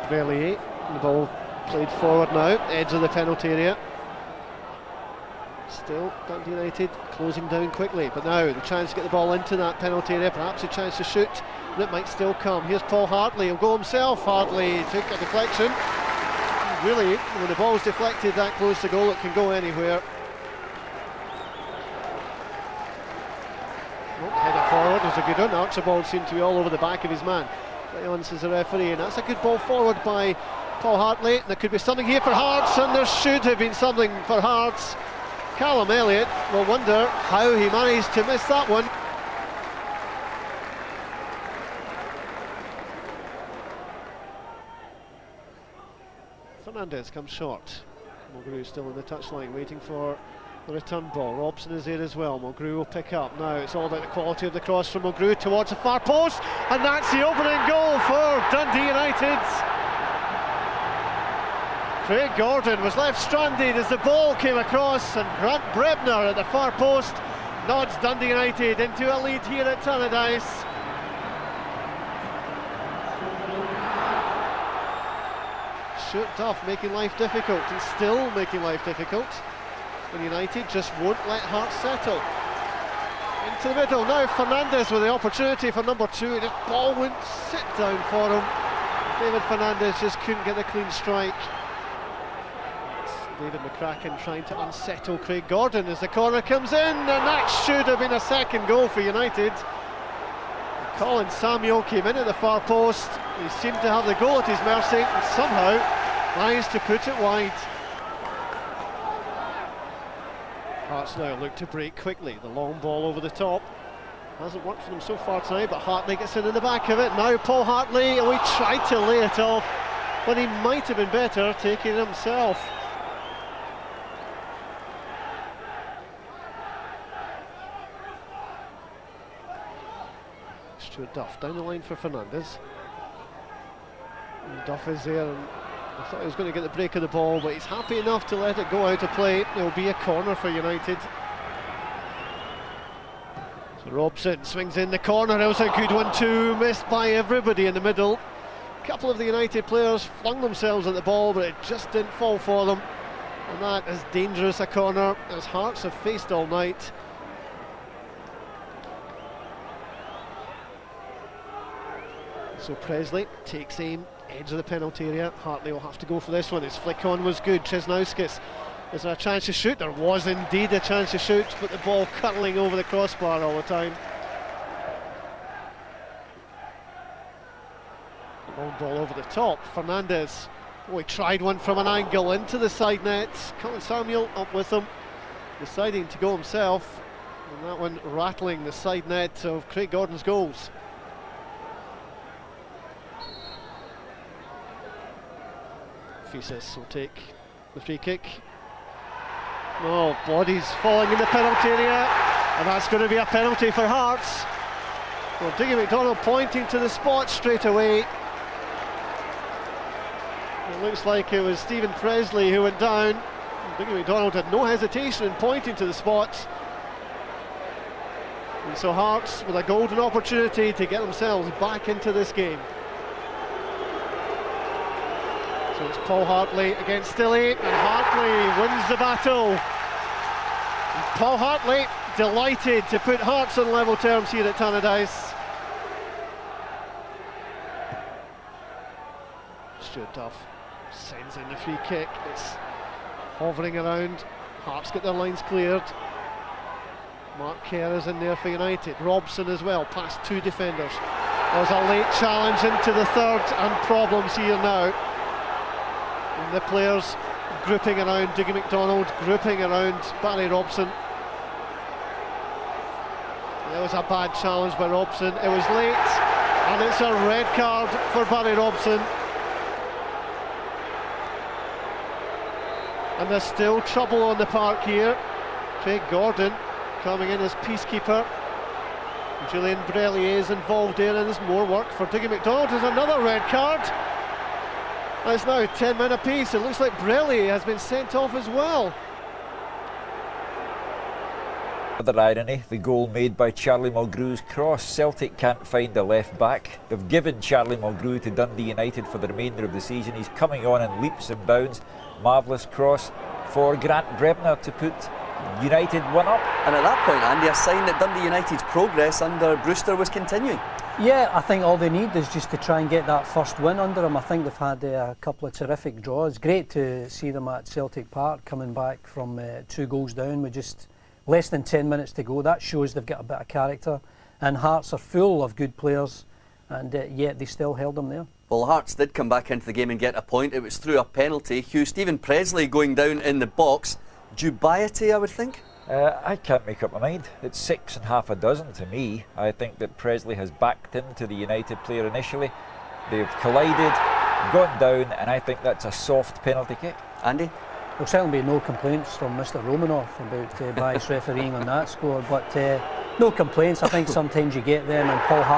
Brellier, the ball played forward now, edge of the penalty area. Still Dundee United closing down quickly, but now the chance to get the ball into that penalty area, perhaps a chance to shoot, and it might still come. Here's Paul Hartley, he'll go himself. Hartley took a deflection. Really, when the ball's deflected that close to goal, it can go anywhere. Header forward was a good one. Archibald seemed to be all over the back of his man. Leons is the referee, and that's a good ball forward by Paul Hartley. There could be something here for Hearts, and there should have been something for Hearts. Callum Elliott will wonder how he managed to miss that one. Fernandez comes short. Mulgrew still in the touchline, waiting for the return ball. Robson is there as well. Mulgrew will pick up. Now it's all about the quality of the cross from Mulgrew towards the far post, and that's the opening goal for Dundee United. Craig Gordon was left stranded as the ball came across, and Grant Brebner at the far post nods Dundee United into a lead here at Tannadice. Stuart Duff making life difficult, and still making life difficult. And United just won't let Hearts settle. Into the middle, now Fernandez with the opportunity for number 2, and his ball wouldn't sit down for him. David Fernandez just couldn't get a clean strike. David McCracken trying to unsettle Craig Gordon as the corner comes in, and that should have been a second goal for United. Colin Samuel came in at the far post. He seemed to have the goal at his mercy and somehow managed to put it wide. Hearts now look to break quickly. The long ball over the top hasn't worked for them so far tonight, but Hartley gets in the back of it. Now Paul Hartley, and we tried to lay it off, but he might have been better taking it himself. Stuart Duff down the line for Fernandez. And Duff is there, and I thought he was going to get the break of the ball, but he's happy enough to let it go out of play. It'll be a corner for United. So Robson swings in the corner. It was a good one too, missed by everybody in the middle. A couple of the United players flung themselves at the ball, but it just didn't fall for them. And that is dangerous a corner as Hearts have faced all night. So Presley takes aim, edge of the penalty area. Hartley will have to go for this one. His flick on was good. Chesnauskis, is there a chance to shoot? There was indeed a chance to shoot, but the ball curling over the crossbar all the time. Long ball over the top. Fernandez, oh, he tried one from an angle into the side net. Colin Samuel up with him, deciding to go himself, and that one rattling the side net of Craig Gordon's goals. Fises will take the free kick. Oh, bodies falling in the penalty area, and that's going to be a penalty for Hearts. Well, Dougie McDonald pointing to the spot straight away. It looks like it was Stephen Presley who went down. Dougie McDonald had no hesitation in pointing to the spot. And so Hearts with a golden opportunity to get themselves back into this game. So it's Paul Hartley against Stilley, and Hartley wins the battle. And Paul Hartley delighted to put Hearts on level terms here at Tannadice. Stuart Duff sends in the free kick. It's hovering around. Hearts get their lines cleared. Mark Kerr is in there for United. Robson as well, past two defenders. There's a late challenge into the third, and problems here now. And the players grouping around Dougie McDonald, grouping around Barry Robson. There was a bad challenge by Robson. It was late, and it's a red card for Barry Robson. And there's still trouble on the park here. Craig Gordon coming in as peacekeeper. Julian Brellier is involved there, and there's more work for Dougie McDonald. There's another red card. It's now 10 men apiece. It looks like Brellier has been sent off as well. Another irony, the goal made by Charlie Mulgrew's cross. Celtic can't find a left back. They've given Charlie Mulgrew to Dundee United for the remainder of the season. He's coming on in leaps and bounds. Marvellous cross for Grant Brebner to put United 1 up. And at that point, Andy, a sign that Dundee United's progress under Brewster was continuing. Yeah, I think all they need is just to try and get that first win under them. I think they've had a couple of terrific draws. Great to see them at Celtic Park coming back from 2 goals down with just less than 10 minutes to go. That shows they've got a bit of character. And Hearts are full of good players, and yet they still held them there. Well, Hearts did come back into the game and get a point. It was through a penalty. Hugh, Stephen Presley going down in the box. Dubiety, I would think. I can't make up my mind. It's 6 and half a dozen to me. I think that Presley has backed into the United player initially. They've collided, gone down, and I think that's a soft penalty kick. Andy? There'll certainly be no complaints from Mr. Romanoff about bias refereeing on that score, but no complaints. I think sometimes you get them, and Paul Hart